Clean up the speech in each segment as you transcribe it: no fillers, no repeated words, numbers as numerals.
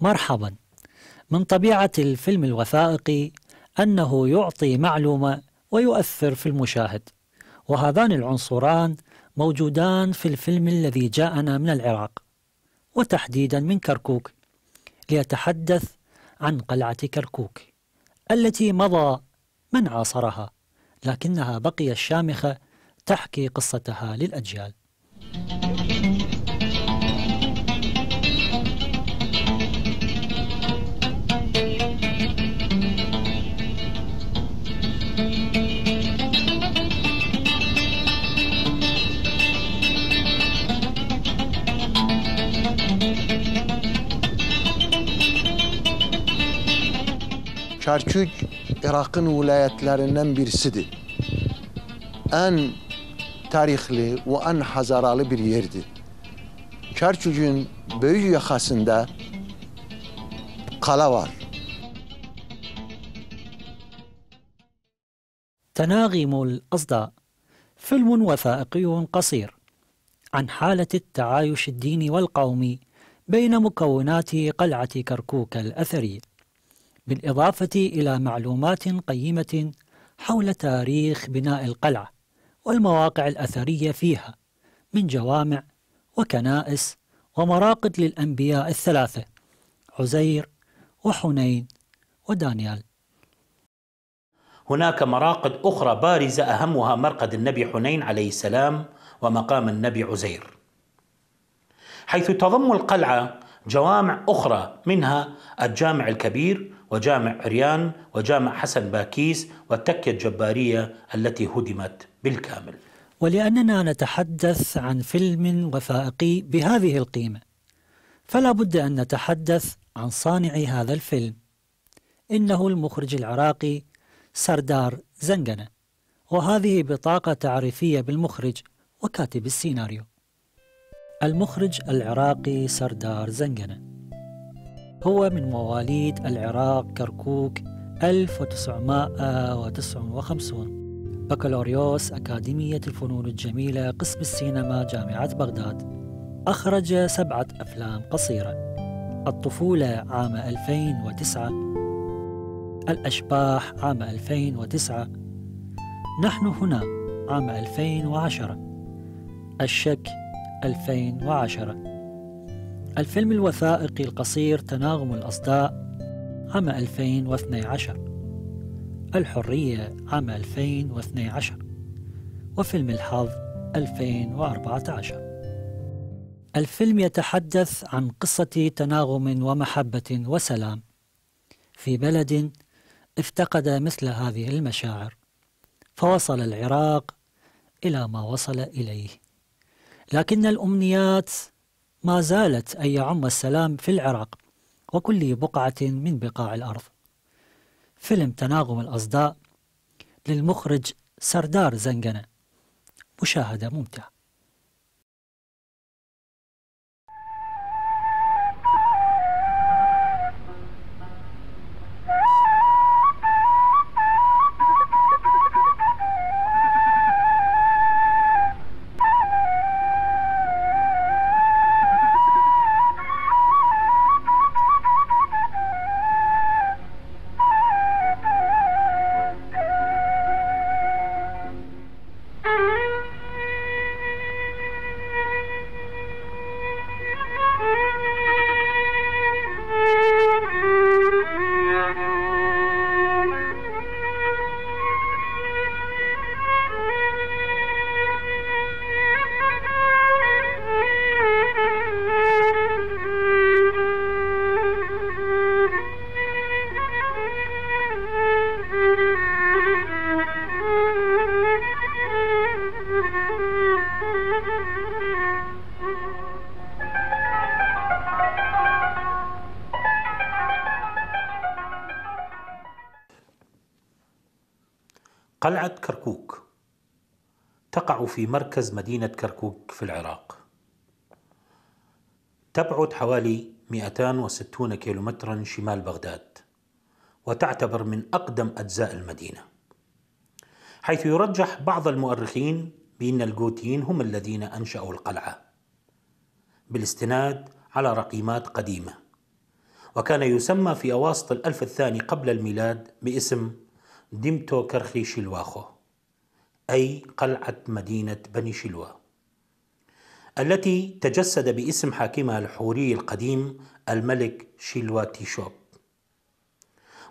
مرحبا. من طبيعة الفيلم الوثائقي أنه يعطي معلومة ويؤثر في المشاهد، وهذان العنصران موجودان في الفيلم الذي جاءنا من العراق، وتحديدا من كركوك، ليتحدث عن قلعة كركوك التي مضى من عاصرها، لكنها بقيت شامخة تحكي قصتها للأجيال. Kerkük, Irak'ın vilayetlerinden birisidir. En tarihli ve en hazaralı bir yerdir. Kerkük'ün büyük yakasında kale var. تناغم الأصداء فيلم وثائقي قصير عن حالة التعايش الديني والقومي بين مكونات قلعة كركوك الأثرية، بالإضافة إلى معلومات قيمة حول تاريخ بناء القلعة والمواقع الأثرية فيها من جوامع وكنائس ومراقد للأنبياء الثلاثة عزير وحنين ودانيال. هناك مراقد أخرى بارزة أهمها مرقد النبي حنين عليه السلام ومقام النبي عزير، حيث تضم القلعة جوامع أخرى منها الجامع الكبير وجامع عريان وجامع حسن باكيس والتكية الجبارية التي هدمت بالكامل. ولأننا نتحدث عن فيلم وثائقي بهذه القيمة، فلا بد أن نتحدث عن صانع هذا الفيلم. إنه المخرج العراقي سردار زنجنة، وهذه بطاقة تعريفية بالمخرج وكاتب السيناريو. المخرج العراقي سردار زنجنة هو من مواليد العراق كركوك 1959، بكالوريوس أكاديمية الفنون الجميلة قسم السينما جامعة بغداد. أخرج 7 أفلام قصيرة: الطفولة عام 2009، الأشباح عام 2009، نحن هنا عام 2010، الشك 2010، الفيلم الوثائقي القصير تناغم الأصداء عام 2012، الحرية عام 2012، وفيلم الحظ 2014. الفيلم يتحدث عن قصة تناغم ومحبة وسلام في بلد افتقد مثل هذه المشاعر، فوصل العراق إلى ما وصل إليه، لكن الأمنيات ما زالت أن يعم السلام في العراق وكل بقعة من بقاع الأرض. فيلم تناغم الأصداء للمخرج سردار زنجنة، مشاهدة ممتعة. قلعة كركوك تقع في مركز مدينة كركوك في العراق، تبعد حوالي 260 كيلومترا شمال بغداد، وتعتبر من أقدم أجزاء المدينة، حيث يرجح بعض المؤرخين بأن الجوتيين هم الذين أنشأوا القلعة بالاستناد على رقيمات قديمة، وكان يسمى في أواسط الألف الثاني قبل الميلاد باسم ديمتو كرخي شيلواخو، أي قلعة مدينة بني شلوى، التي تجسد باسم حاكمها الحوري القديم الملك شيلوا تيشوب.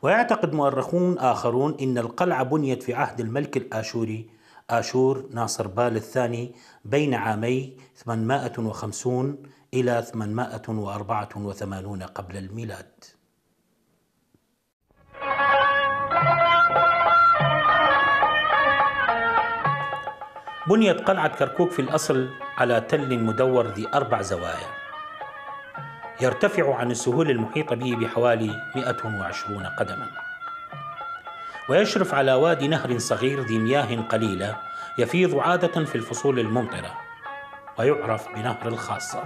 ويعتقد مؤرخون آخرون أن القلعة بنيت في عهد الملك الآشوري آشور ناصر بال الثاني بين عامي 850 إلى 884 قبل الميلاد. بنيت قلعة كركوك في الأصل على تل مدور ذي 4 زوايا، يرتفع عن السهول المحيطة به بحوالي 120 قدما، ويشرف على وادي نهر صغير ذي مياه قليلة يفيض عادة في الفصول الممطرة، ويعرف بنهر الخاصة.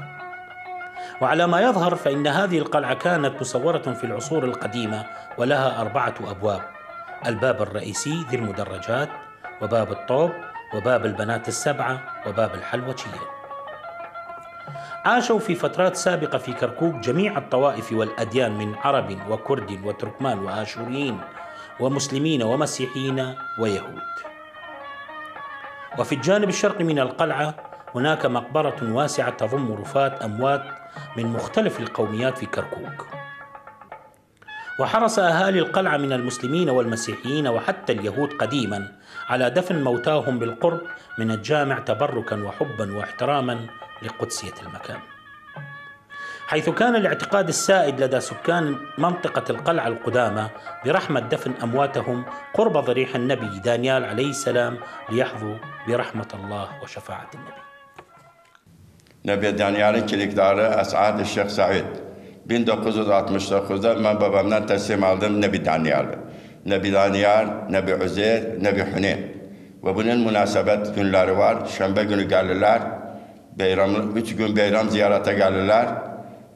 وعلى ما يظهر فإن هذه القلعة كانت مصورة في العصور القديمة، ولها 4 أبواب: الباب الرئيسي ذي المدرجات، وباب الطوب، وباب البنات ال7، وباب الحلوشية. عاشوا في فترات سابقة في كركوك جميع الطوائف والأديان من عرب وكرد وتركمان وآشوريين ومسلمين ومسيحيين ويهود. وفي الجانب الشرقي من القلعة هناك مقبرة واسعة تضم رفات أموات من مختلف القوميات في كركوك. وحرص أهالي القلعة من المسلمين والمسيحيين وحتى اليهود قديما على دفن موتاهم بالقرب من الجامع تبركا وحبا واحتراما لقدسية المكان، حيث كان الاعتقاد السائد لدى سكان منطقة القلعة القدامى برحمة دفن أمواتهم قرب ضريح النبي دانيال عليه السلام ليحظوا برحمة الله وشفاعة النبي. نبي دانيال'in kilikleri Es'ad Şeyh Said. 1969'da ben babamdan teslim aldım Nebi Danyal'ı. Nebi Danyal, Nebi Üzeyr, Nebi Huneyn. Ve bunun münasebet günleri var. Şembe günü gelirler. 3 gün bayram ziyarete gelirler.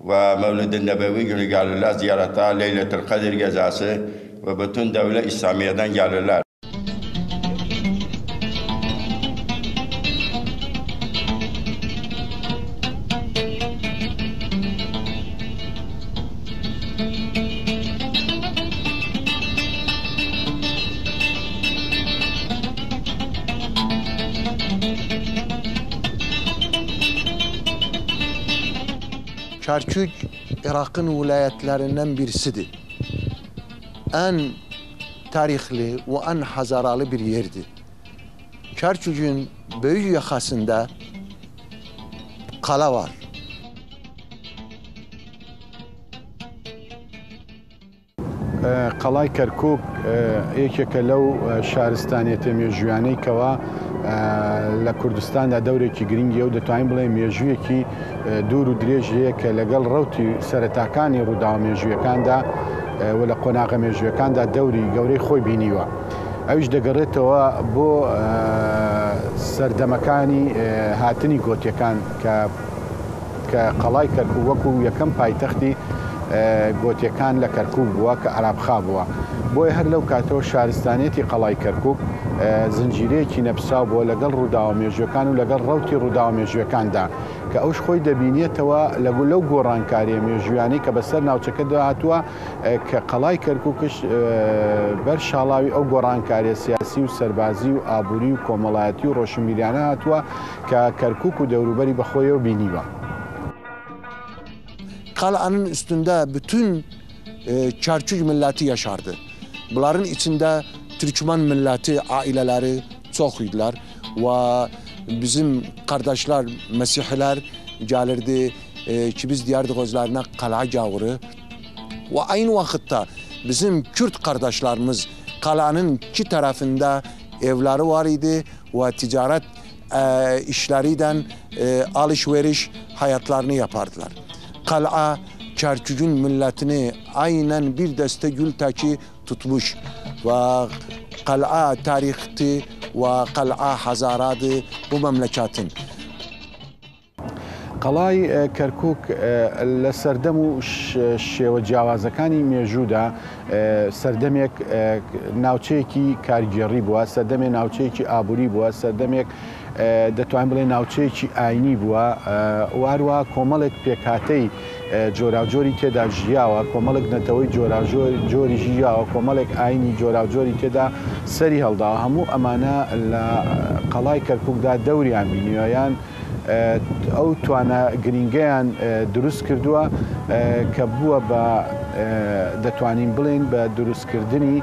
Ve Mevlid-i Nebevi günü gelirler ziyarete, Leyletül Kadir gecesi ve bütün devlet İslamiye'den gelirler. Kerkük, Irak'ın vilayetlerinden birisidir. En tarihli ve en hazaralı bir yerdir. Kerkük'ün büyük yakasında kala var. قەڵای کەرکووک یەکێکە لەو شارستانیەتە مێژوویانەی کەوا لە کوردستاندا دەورێکی گرنگیە و دەتوانین بڵێ مێژوویەکی دوور و درێژ هەیە کە لەگەڵ ڕەوتی سەرەتاکانی ڕووداوە مێژوویەکاندا و لە قۆناغە مێژوویەکاندا دەوری گەورەی خۆی بینیوە. ئەویش دەگەڕێتەوە بۆ سەردەمەکانی هاتنی گۆتیەکان کە قەڵای کەرکووک وەکو یەکەم پایتەختی گۆتیەکان لە کەرکووک بووە کە عەرابخا بووە. بۆیە هەر لەو کاتەوە شارستانیەتی قەڵای کەرکووک زنجیرەیەکی نەپساو بووە لەگەڵ ڕووداوە مێژوویەکان و لەگەڵ ڕەوتی ڕووداوە مێژوویەکاندا کە ئەوش خۆی دەبینێتەوە لەو گۆڕانکاریە مێژوویانەی کە بەسەر ناوچەکەدا هاتووە کە قەڵای کەرکووکش بەر شاڵاوی ئەو گۆڕانکاریە سیاسی و سەربازی و ئابووری و کۆمەڵایەتی و ڕۆشنبیریانە هاتووە kə Kerkuk و dەوروبەری بەخۆیەوە بینیوە. Kala'nın üstünde bütün Kerkük milleti yaşardı. Bunların içinde Türkmen milleti aileleri çok idiler ve bizim kardeşler, Mesihliler gelirdi ki biz diyardık özlerine kala gavuru. Ve aynı vakitte bizim Kürt kardeşlerimiz kalanın iki tarafında evleri var idi ve ticaret işleriyle alışveriş hayatlarını yapardılar. Kala Kerkük'ün milletini aynen bir deste gül taki tutmuş ve kala tarihti ve kala hazaradı bu memleketin. قەڵای کەرکووک لە سەردەم و شێوە جیاوازەکانی مێژوودا سەردەمێک ناوچەیەکی کارگێڕی بووە، سەردەمێک ناوچەیەکی ئابووری بووە، سەردەمێک دەتوانین بڵێ ناوچەیەکی ئاینی بووە، واروە کۆمەڵێک پێکهاتەی جۆراوجۆری تێدا ژیاوە، کۆمەڵێک نەتەوەی جۆری ژیاوە، کۆمەڵێک ئاینی جۆراوجۆری تێدا سەری هەڵداوە. هەموو ئەمانە لە قەڵای کەرکووکدا دەوریان بینیوەیان ئەو توانە گرنگیان دروست کردووە کە بووە بە دەتوانین بڵێن بە دروستکردنی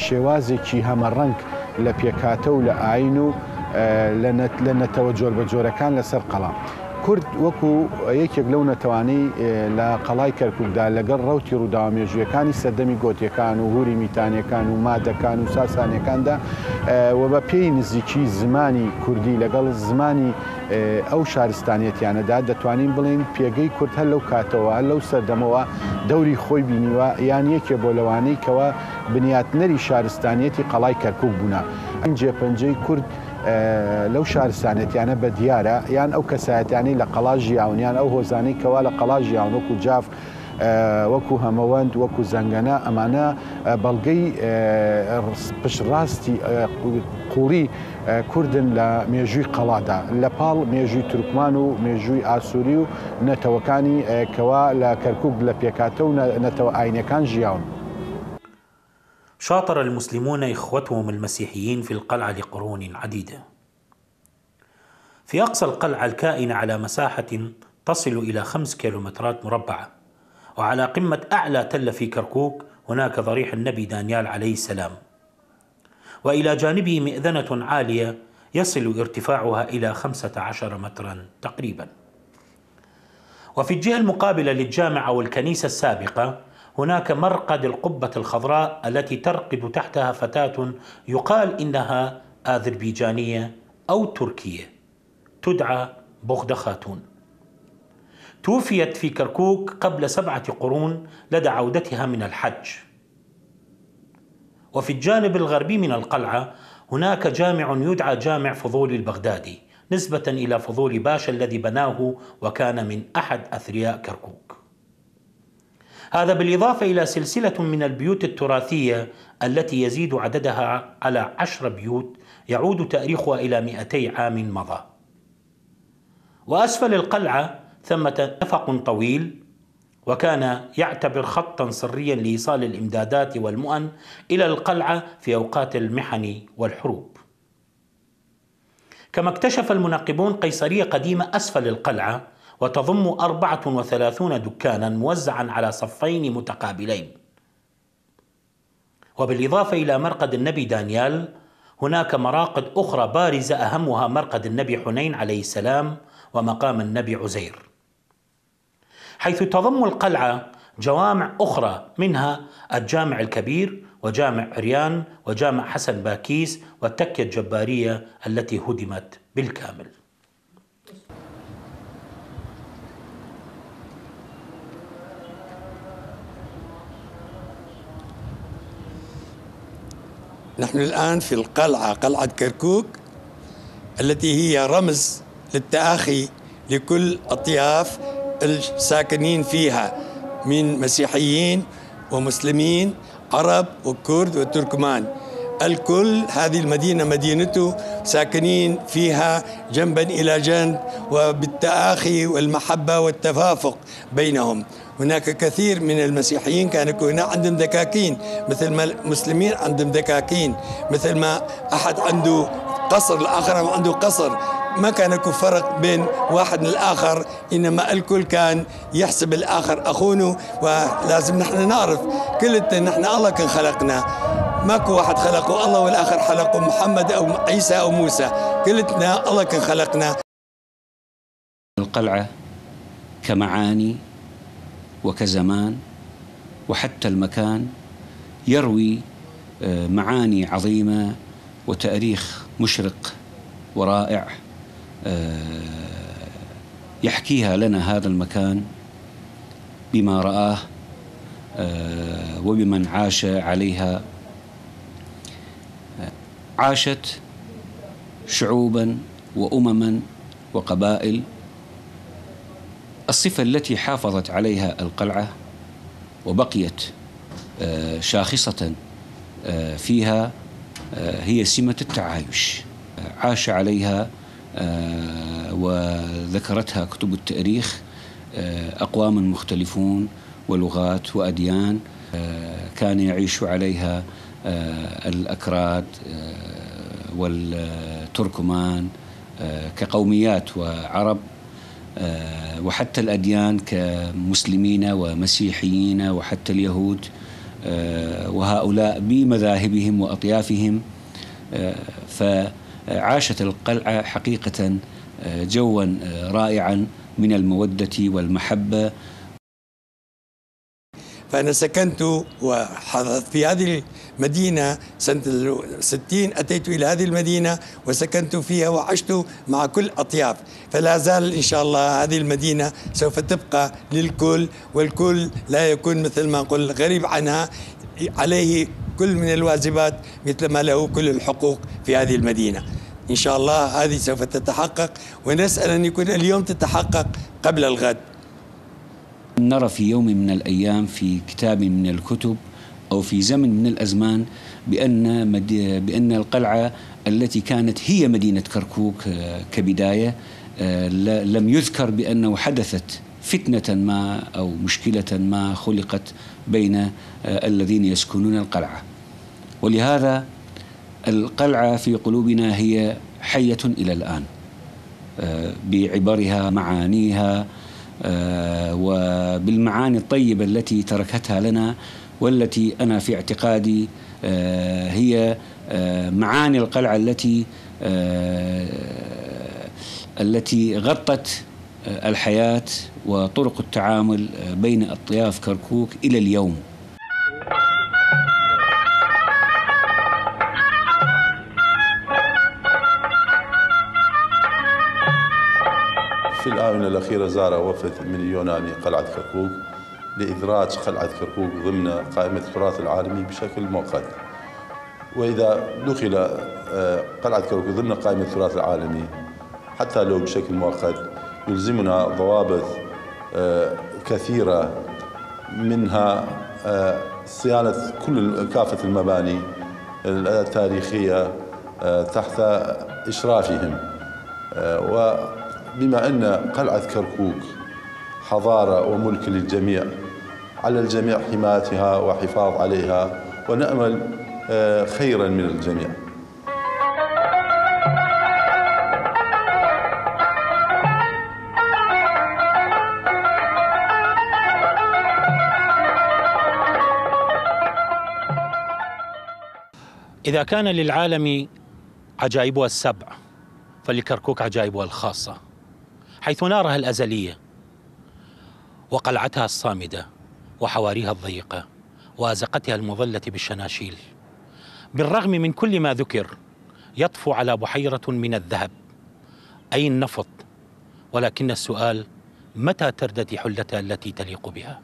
شێوازێکی هەمەڕەنگ لە پێکاتە و لە ئاین و لە نەتەوە جۆر بە جۆرەکان لەسەر قەڵام. کورد وەکو یەکێک لەو نەتەوانەی لە قەڵای کەرکووکدا لەگەڵ ڕەوتی ڕووداوە مێژوویەکانی سەردەمی گۆتیەکان و هوری میتانیەکان و مادەکان و ساسانیەکاندا و بە پێی نزیکی زمانی کوردی لەگەڵ زمانی ئەو شارستانیەتیانەدا دەتوانین بڵێن پێگەی کورد هەر لەو کاتەوە هەر لەو سەردەمەوە دەوری خۆی بینیوە، یان یەکێ بۆ لەوانەی کەوە بنیاتنەری شارستانیەتی قەڵای کەرکووک بوونا. ئەم جێپەنجەی کورد لەو شارستانێتیانە بە دیارە، یان ئەو کەسایەتیانی لە قەڵا ژیاونیان ئەو هۆزانەی کەوا لە قەڵا ژیاون وەکو جاف، وەکو هەمەوەند، وەکو زەنگەنە، ئەمانە بەڵگەی پشتڕاستی قوڵی کوردن لە مێژووی قەڵادا، لە پاڵ مێژووی تورکمان و مێژووی ئاسووری و نەتەوەکانی کەوا لە کەرکووک لە پێکاتە و نەتەوە ئاینەکان ژیاون. شاطر المسلمون إخوتهم المسيحيين في القلعة لقرون عديدة. في أقصى القلعة الكائنة على مساحة تصل إلى 5 كيلومترات مربعة، وعلى قمة أعلى تلة في كركوك هناك ضريح النبي دانيال عليه السلام، وإلى جانبه مئذنة عالية يصل ارتفاعها إلى 15 مترا تقريبا. وفي الجهة المقابلة للجامع أو الكنيسة السابقة هناك مرقد القبة الخضراء التي ترقد تحتها فتاة يقال إنها آذربيجانية أو تركية تدعى بغدة خاتون، توفيت في كركوك قبل 7 قرون لدى عودتها من الحج. وفي الجانب الغربي من القلعة هناك جامع يدعى جامع فضول البغدادي نسبة إلى فضول باشا الذي بناه وكان من أحد أثرياء كركوك. هذا بالإضافة إلى سلسلة من البيوت التراثية التي يزيد عددها على 10 بيوت يعود تاريخها إلى 200 عام مضى. وأسفل القلعة ثمة نفق طويل، وكان يعتبر خطا سريا لإيصال الإمدادات والمؤن إلى القلعة في أوقات المحن والحروب. كما اكتشف المنقبون قيصرية قديمة أسفل القلعة وتضم 34 دكانا موزعا على صفين متقابلين. وبالإضافة إلى مرقد النبي دانيال هناك مراقد أخرى بارزة، أهمها مرقد النبي حنين عليه السلام ومقام النبي عزير، حيث تضم القلعة جوامع أخرى منها الجامع الكبير وجامع عريان وجامع حسن باكيس والتكية الجبارية التي هدمت بالكامل. نحن الآن في القلعة، قلعة كركوك، التي هي رمز للتآخي لكل أطياف الساكنين فيها من مسيحيين ومسلمين، عرب وكرد وتركمان. الكل هذه المدينة مدينته ساكنين فيها جنبا إلى جنب وبالتآخي والمحبة والتفافق بينهم. هناك كثير من المسيحيين كانوا هنا عندهم دكاكين، مثل ما المسلمين عندهم دكاكين، مثل ما أحد عنده قصر الآخر عنده قصر. ما كان يكون فرق بين واحد الآخر، إنما الكل كان يحسب الآخر أخونه. ولازم نحن نعرف كلنا نحن الله كان خلقنا، ماكو واحد خلقه الله والآخر خلقه محمد أو عيسى أو موسى، كلنا الله كان خلقنا. القلعة كمعاني وكزمان وحتى المكان يروي معاني عظيمة وتاريخ مشرق ورائع يحكيها لنا هذا المكان بما رآه وبمن عاش عليها. عاشت شعوبا وأمما وقبائل. الصفة التي حافظت عليها القلعة وبقيت شاخصة فيها هي سمة التعايش. عاش عليها وذكرتها كتب التاريخ أقوام مختلفون ولغات وأديان، كان يعيش عليها الأكراد والتركمان كقوميات وعرب، وحتى الأديان كمسلمين ومسيحيين وحتى اليهود، وهؤلاء بمذاهبهم وأطيافهم. فعاشت القلعة حقيقة جوا رائعا من المودة والمحبة. فأنا سكنت في هذه المدينة سنة 60، أتيت إلى هذه المدينة وسكنت فيها وعشت مع كل أطياف، فلا زال إن شاء الله هذه المدينة سوف تبقى للكل، والكل لا يكون مثل ما نقول غريب عنها، عليه كل من الواجبات مثل ما له كل الحقوق في هذه المدينة. إن شاء الله هذه سوف تتحقق، ونسأل أن يكون اليوم تتحقق قبل الغد. نرى في يوم من في كتاب من الكتب أو في زمن من الأزمان بأن القلعة التي كانت هي مدينة كركوك كبداية لم يذكر بأنه حدثت فتنة ما أو مشكلة ما خلقت بين الذين يسكنون القلعة. ولهذا القلعة في قلوبنا هي حية إلى الآن بعبرها، معانيها، وبالمعاني الطيبة التي تركتها لنا، والتي أنا في اعتقادي هي معاني القلعة التي غطت الحياة وطرق التعامل بين أطياف كركوك إلى اليوم. في الآونة الأخيرة زار وفد من اليوناني قلعة كركوك لإدراج قلعة كركوك ضمن قائمة التراث العالمي بشكل مؤقت. وإذا دخل قلعة كركوك ضمن قائمة التراث العالمي حتى لو بشكل مؤقت يلزمنا ضوابط كثيرة، منها صيانة كافة المباني التاريخية تحت إشرافهم. وبما أن قلعة كركوك حضارة وملك للجميع، على الجميع حمايتها وحفاظ عليها، ونأمل خيرا من الجميع. إذا كان للعالم عجائبها السبع، فلكركوك عجائبها الخاصة، حيث نارها الأزلية وقلعتها الصامدة وحواريها الضيقة وأزقتها المظلة بالشناشيل، بالرغم من كل ما ذكر يطفو على بحيرة من الذهب، أي النفط. ولكن السؤال: متى ترتدي حلتها التي تليق بها؟